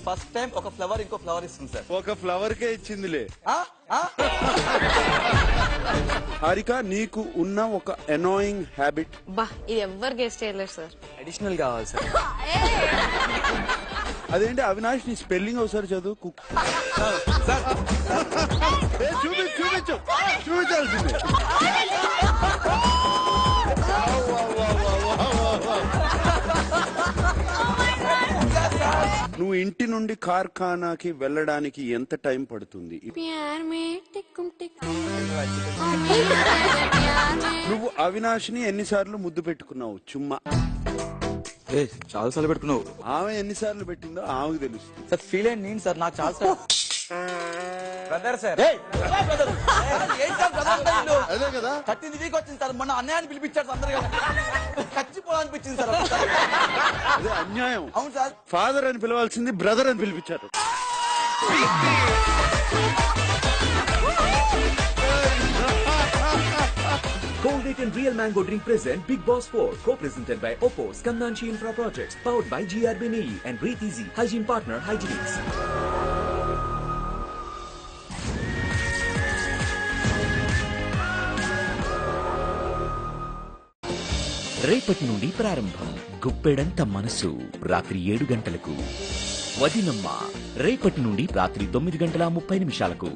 First time ఒక flower ఇంకో flower ఇస్తుంది సార్. ఒక ఫ్లవర్ కే ఇచ్చిందిలే. హారిక, నీకు ఉన్న ఒక అనోయింగ్ హ్యాబిట్? బా, ఇది ఎవ్వరు గెస్ట్ చేయలేరు సార్. అడిషనల్ కావాలి సార్. అదేంటి అవినాష్, నీ స్పెల్లింగ్ ఒకసారి చదువు. చూపించాల్సింది. నువ్వు ఇంటి నుండి కార్ఖానాకి వెళ్ళడానికి ఎంత టైం పడుతుంది? నువ్వు అవినాష్ ని ఎన్నిసార్లు ముద్దు పెట్టుకున్నావు? చుమ్మా. చాలా సార్లు పెట్టుకున్నావు. ఆమె ఎన్నిసార్లు పెట్టిందో ఆమెకు తెలుస్తుంది సార్. ఫీల్ అయ్యింది నేను సార్, నాకు చాలా సార్. Brother sir. అదే కదా, 13th వీక్ వచ్చింది సార్. మొన్న అన్నయ్యని పిలిపించాడు అందరు చచ్చిపోవాలనిపించింది సార్. అదే అన్యాయం. అవును సార్. ఫాదర్ అని పిలవాల్సింది బ్రదర్ అని పిలిపించారు. Colgate and Real Mango Drink present Big Boss 4, co-presented by Oppo, Skandanchi Infra Projects, powered by GRBNE and Breathe Easy, hygiene partner Hygienics. రేపటి నుండి ప్రారంభం. గుప్పెడంత మనసు రాత్రి 7 గంటలకు. వదినమ్మ రేపటి నుండి రాత్రి 9 గంటల 30 నిమిషాలకు.